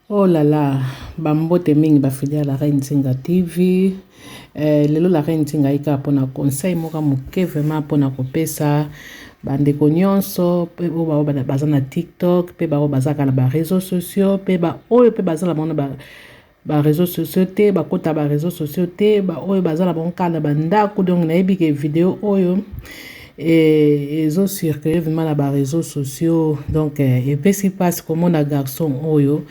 Oh là là, bambote mingi bafilia la Reine Nzinga TV. Lelo la Reine Nzinga ika pona conseil moka muke vraiment pona kopesa bandeko nyonso pe o baza na TikTok pe ba bazaka na ba réseaux sociaux pe ba oyo pe baza na ba réseaux sociaux te ba kota ba réseaux sociaux te ba oyo baza na bonkala bandako donc na yebi ke vidéo oyo et ils ont circulé vraiment na ba réseaux sociaux donc et puis si passe comme un garçon oyo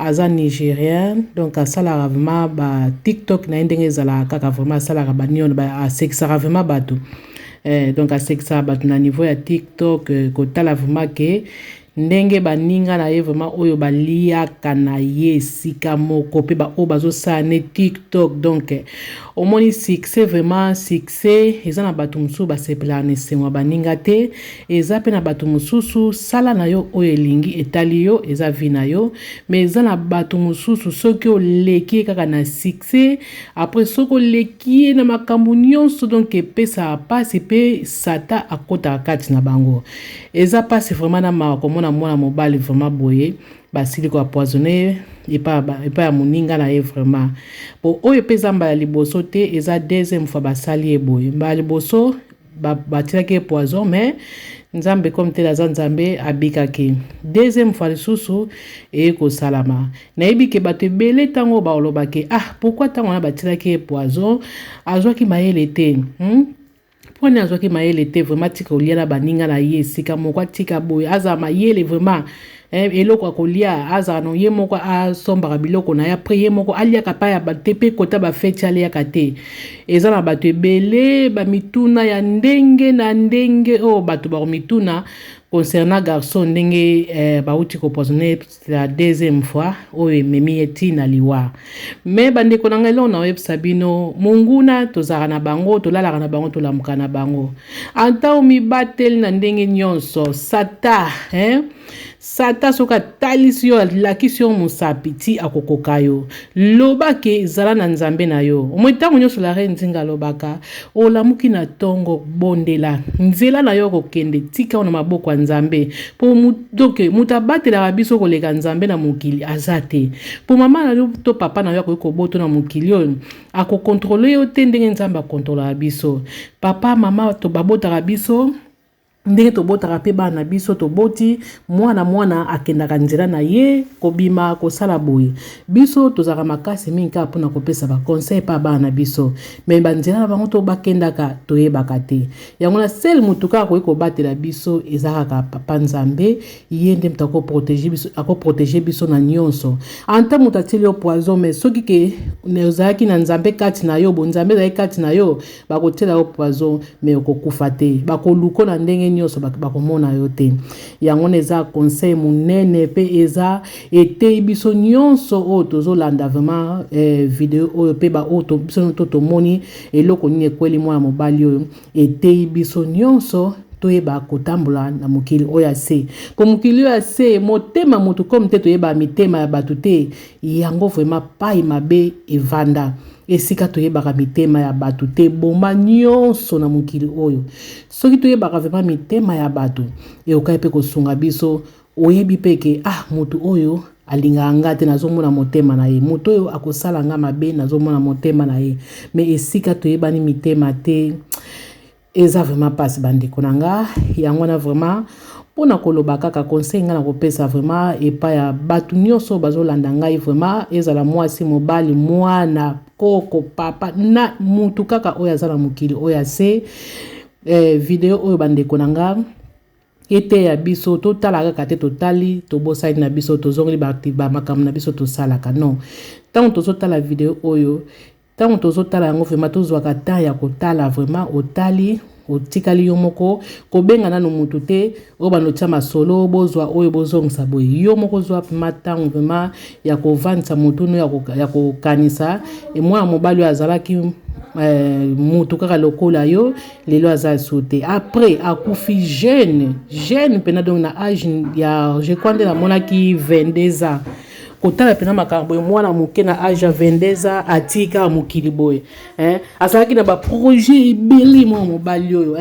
aza nigérien donc asala vraiment ba TikTok na ndenge ezala kaka vraiment asala ba nion ba sexa vraiment bato donc sexa bato na niveau ya TikTok kotala vraiment ke ndenge Ba Ninga na ye vraiment oyo baliaka na ye sika moko pe ba o bazo sa ne TikTok donc omoni succès vraiment succès eza na bato mususu basepela na esengo Ba Ninga te eza pe na bato mususu sala na yo oyo elingi etali yo eza vi na yo mais eza na bato mususu soki oleki kaka na succès après soki oleki na makambo nyonso donc epesa pasi pe sata akota kati na bango eza pasi vraiment na makomona mwana mobali vraiment boye basili ko empoisonne et pas ya moninga na ye vraiment po oyo pesa mbala liboso te eza deuxième fois basali boye mbala liboso batilaki poison mais nzambe comme tel aza nzambe abikaki deuxième fois lisusu ko salama na yebi ke bato ebele tango baolobaki pourquoi tango na batilaki poison azwaki mayele te Pone azwaki mayele te vraiment tika olia na baninga na ye sika moko tika boye aza mayele vraiment eloko akolia aza no ye moko asombaka biloko na ya après ye moko aliaka pa ya batepe kota ba feti aliaka te eza na bato ebele ba mituna ya ndenge na ndenge bato ba mituna concernant garçon ndenge bauti ko poisonner la deuxième fois memi eti na liwa mais bandeko na ngelo na web sabino munguna tozaka na bango tolalaka na bango tolamuka na bango anta mi batel na ndenge nyonso sata soka talisi yo lakisi yo musapiti akokoka yo lobake zala na nzambe na yo omwetango nyonso la Reine Nzinga lobaka olamuki na tongo bondela nzela na yo kokende tika na maboko ya nzambe po mutoke mutabatela biso koleka nzambe na mokili azate po mama na yo to papa na yo ko boto na mokili yo akokontrole yo te ndenge nzambe akontrola biso papa mama to babota biso ndenge tobotaka pe bana biso toboti mwana akendaka nzela na ye kobima kosala boye biso tozaka makasi mingi kaka mpona kopesa baconseil pa bana biso me banzela na bango to bakendaka toyebaka te yango na sel mutu kaka koki kobatela biso eza kaka papa nzambe ye nde mutu akoprotege biso na nyonso anta mutu atili yo poison me soki ke ozalaki na nzambe kati na yo bonzambe ezalaki kati na yo bakotela yo poison me okokufa te bakoluko na ndenge nyonso bakomona yo te yango eza conseil munene pe eza ete biso nyonso o tozolanda vraiment video oyo pe ba oto biso tomoni eloko nini ekweli mwana mobali oyo ete biso nyonso toyeba kotambola na mokili oyo se po mokili oyo se motema motu comme te toyeba mitema ya bato te yango vraiment pai mabe evanda esika toyebaka mitema ya bato te bomba nyonso na mokili oyo soki toyebaka vraiment mitema ya bato okai pe kosunga biso oyebi peke motu oyo alinga nga te nazomona motema na ye moto oyo akosala nga mabe nazomona motema na ye mais esika toyebani mitema te eza vraiment passe bandeko na nga yango na vraiment pona koloba kaka conseil nga na kopesa vraiment epa ya bato nyonso bazolanda ngai vraiment ezala mwasi mobali mwana koko papa na mutu kaka oyo azala mokili oyo se video oyo bandeko na nga ete ya biso totala kaka te totali tobosali na biso tozongeli ba makambo na biso tosalaka non tango tozotala video oyo tango tozotala yango vraiment tozwaka temps ya kotala vraiment otali otikali yo moko kobenga nanu mutu te o banotia masolo bozwa oyo bozongisa boye yo moko zwa matango vraiment ya kovanisa mutu no ya kokanisa mwana mobali azalaki mutu kaka lokola yo lelo aza sote après akufi jeune pena donc na âge ya je crois nde namonaki 22 ans kotala pena makambo mwana moke na age 22 ans atika mokili boye azalaki na ba projet ebele mwa mobali oyo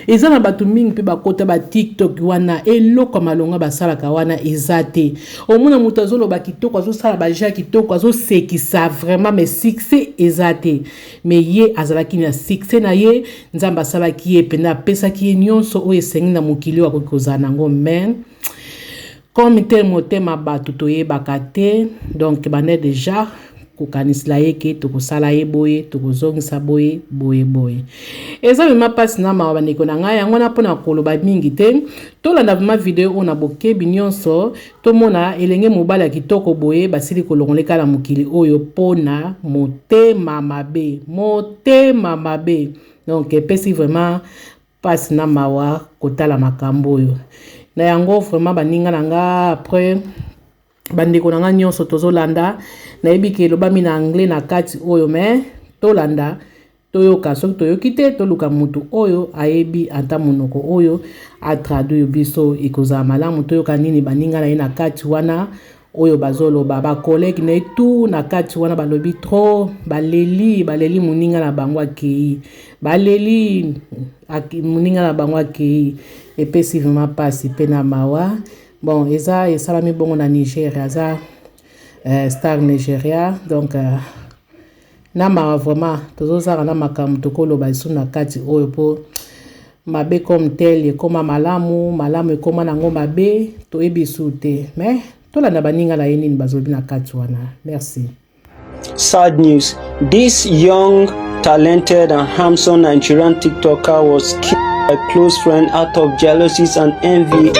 eza na bato mingi mpe bakota ba TikTok wana eloko malonga basalaka wana eza te omona moto azoloba kitoko azosala baja kitoko azosekisa vraiment mais succès eza te mais ye azalaki na succès na ye nzambe asalaki ye pena apesaki ye nyonso oyo esengi na mokili akoki kozala nango men comme tel motema bato toyebaka te donc bane déjà kokanisila ye ke tokosala ye boye tokozongisa boye eza mema mpasi na mawa bandeko na ngai yango na mpona koloba mingi te tolanda vima video oyo na bokebi nyonso tomona elenge mobali ya kitoko boye basili kolongoleka na mokili oyo mpona motema mabe donc epesi vraiment mpasi na mawa kotala makambo oyo na yango vraiment baninga na nga après bandeko na nga nyonso tozolanda nayebi ke elobami na anglais na kati oyo me tolanda toyoka soki toyoki te toluka mutu oyo ayebi ata monoko oyo atraduire biso ekozala malamu toyoka nini baninga na ye na kati wana oyo bazoloba ba collègue na tout na kati wana balobi trop baleli muninga na bango akei baleli muninga na bango akei epesi vraiment pasi pena mawa bon eza esalami bongo na Nigeria za star Nigeria donc na mawa vraiment tozozaka na makambo tokoloba isu na kati oyo po mabe comme tel ekoma malamu ekoma nango mabe toyebi isu te mais tolanda baninga na ye nini bazolobi na kati wana. Merci. Sad news. This young, talented and handsome Nigerian TikToker was killed by a close friend out of jealousies and envy.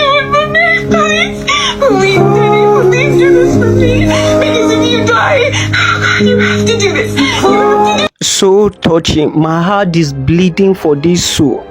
Please do this for me. Because if you die, you have to do this. So touching. My heart is bleeding for this soul.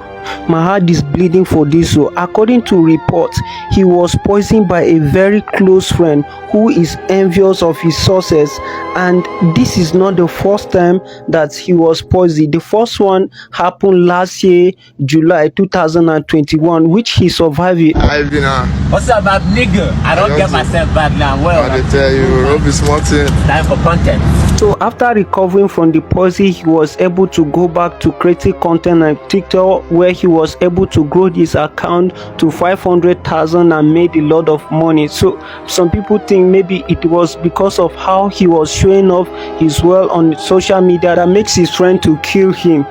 According to reports, he was poisoned by a very close friend who is envious of his success, and this is not the first time that he was poisoned. The first one happened last year, July 2021, which he survived. What's up, Ba Ninga? I don't get myself back now. Well, I tell you, Robbie Smartin. Time for content. So after recovering from the poison, he was able to go back to creating content on TikTok, where he was able to grow his account to 500,000 and made a lot of money. So some people think maybe it was because of how he was showing off his wealth on social media that makes his friend to kill him.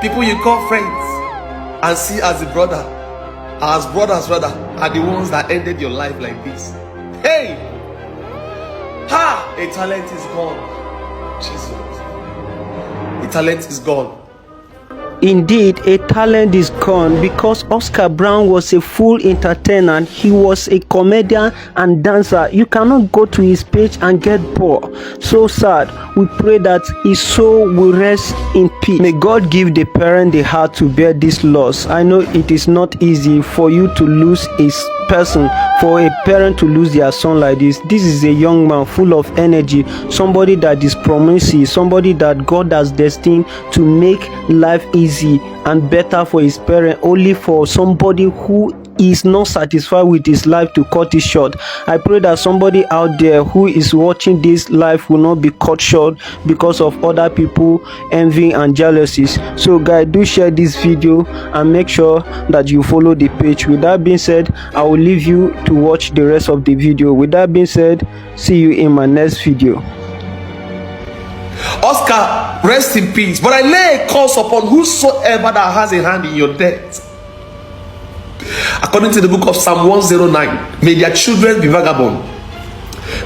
People you call friends and see as a brother, as brothers rather, are the ones that ended your life like this. Hey! Ha! A talent is gone. Jesus. A talent is gone. Indeed, a talent is gone because Oscar Brown was a full entertainer. He was a comedian and dancer. You cannot go to his page and get bored. So sad. We pray that his soul will rest in peace. May God give the parent the heart to bear this loss. I know it is not easy for you to lose a person, for a parent to lose their son like this. This is a young man full of energy, somebody that is promising, somebody that God has destined to make life easy and better for his parent, only for somebody who is not satisfied with his life to cut it short. I pray that somebody out there who is watching this life will not be cut short because of other people envy and jealousies. So guys, do share this video and make sure that you follow the page. With that being said, I will leave you to watch the rest of the video. With that being said, see you in my next video. Oscar, rest in peace. But I lay a curse upon whosoever that has a hand in your death. According to the book of Psalm 109, may their children be vagabond.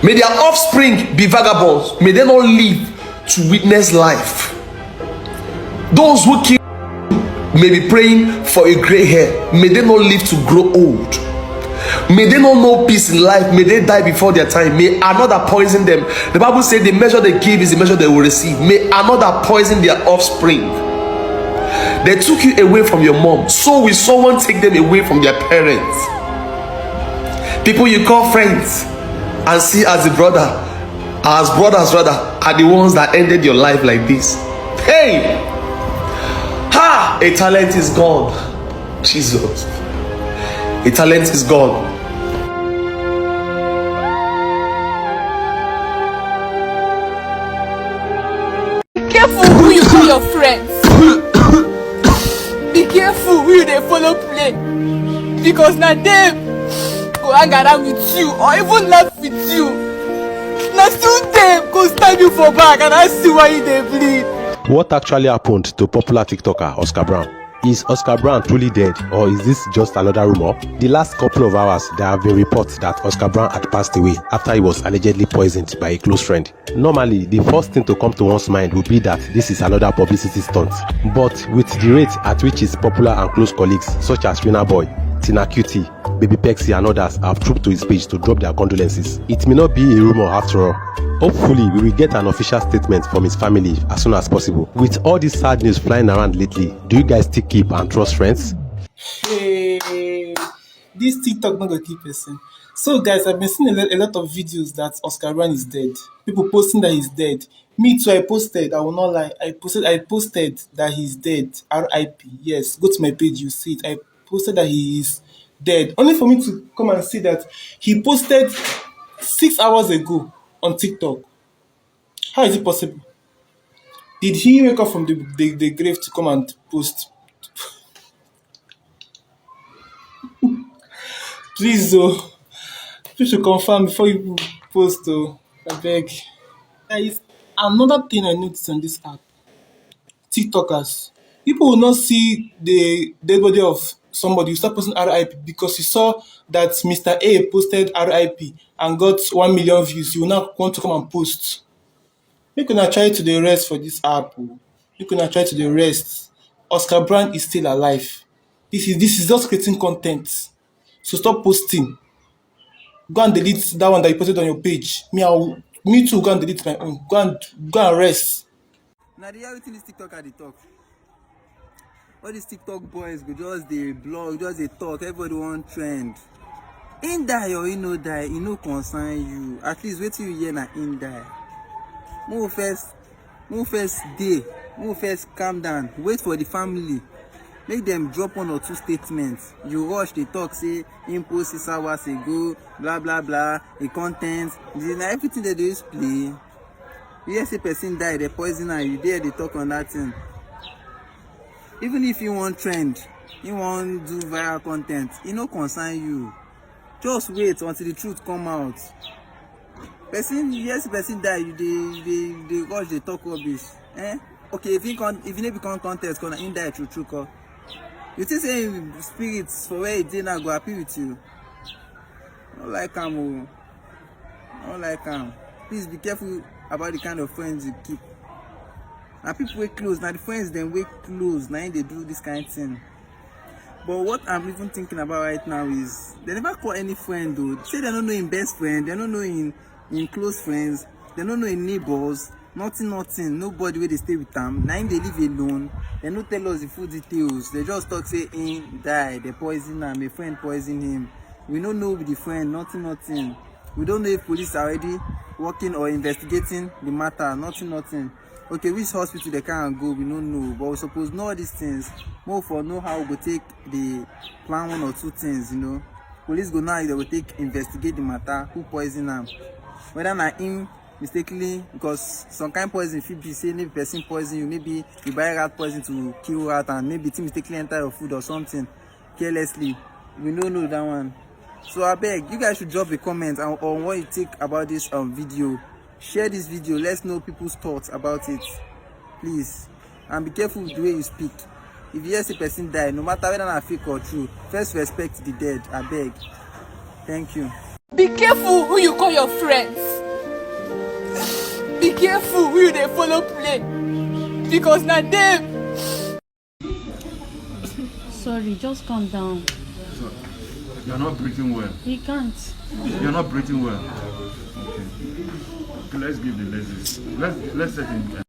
May their offspring be vagabonds. May they not live to witness life. Those who kill may be praying for a gray hair. May they not live to grow old. May they not know peace in life. May they die before their time. May another poison them. The Bible says the measure they give is the measure they will receive. May another poison their offspring. They took you away from your mom. So will someone take them away from their parents? People you call friends and see as a brother, as brothers rather, are the ones that ended your life like this. Hey! Ha! A talent is gone. Jesus. A talent is gone. careful who you call your friends. Be careful who they follow play. Because now them go hang around with you or even laugh with you. Now still them go stab you for back and I see why they bleed. What actually happened to popular TikToker Oscar Brown? Is Oscar Brown truly dead, or is this just another rumor? The last couple of hours, there have been reports that Oscar Brown had passed away after he was allegedly poisoned by a close friend. Normally, the first thing to come to one's mind would be that this is another publicity stunt. But with the rate at which his popular and close colleagues such as Rina Boy, Tina Cutie, Baby Pexy and others have trooped to his page to drop their condolences, it may not be a rumor after all. Hopefully, we will get an official statement from his family as soon as possible. With all this sad news flying around lately, do you guys still keep and trust friends? Hey, this TikTok not gonna keep person. So guys, I've been seeing a lot of videos that Oscar Brown is dead. People posting that he's dead. Me too, I posted, I will not lie. I posted that he's dead. R.I.P. Yes, go to my page, you see it. I posted that he is dead. Only for me to come and see that he posted 6 hours ago on TikTok. How is it possible? Did he wake up from the grave to come and post? Please, though, you should confirm before you post, though. I beg. There is another thing I noticed on this app. TikTokers. People will not see the dead body of somebody. You start posting RIP because you saw that Mr. A posted RIP and got 1 million views. You will now want to come and post. You can try to the rest for this app. You can try to the rest. Oscar Brown is still alive. This is just creating content. So stop posting. Go and delete that one that you posted on your page. Me too, go and delete my own. Go and rest. Now the reality is TikTok at the talk. All these TikTok boys go just they blog, just they talk, everybody want trend. In die or in no die, it no concern you. At least wait till you hear na in die. Move first day. Move first calm down. Wait for the family. Make them drop 1 or 2 statements. You rush, they talk, say, impose 6 hours ago, blah, blah, blah, the content. Everything that they just play. You hear say person die, they poison and you there, they talk on that thing. Even if you want trend, you want do viral content, it no concern you. Just wait until the truth come out. Person, yes, person die, they rush, they talk rubbish. Okay, if you become contest, gonna indirect true. You think say spirits for where it did not go happy with you? Not like them. Not like them. Please be careful about the kind of friends you keep. Now people way close. Now the friends then way close. Now they do this kind of thing. But what I'm even thinking about right now is they never call any friend though. Say they don't know in best friend. They don't know in close friends. They don't know in neighbors. Nothing. Nobody where they stay with them. Now they live alone. They don't tell us the full details. They just talk say in die. They poison him. A friend poison him. We don't know with the friend. Nothing. We don't know if police are already working or investigating the matter. Nothing. Okay, which hospital they can't go, we don't know. But we suppose know all these things. More for know how we go take the plan 1 or 2 things, you know. Police go now, they will investigate the matter, who poison them. Whether not him mistakenly, because some kind of poison if be say maybe person poison you, maybe you buy rat poison to kill rat and maybe it mistakenly enter your food or something carelessly. We don't know that one. So I beg you guys should drop a comment on what you think about this video. Share this video. Let's know people's thoughts about it, please. And be careful with the way you speak. If you hear a person die, no matter whether it's fake or true, first respect the dead. I beg. Thank you. Be careful who you call your friends. Be careful who they follow play. Because now them. Sorry, just calm down. You're not breathing well. You can't. You're not breathing well. Okay, let's give the lenses. Let's set in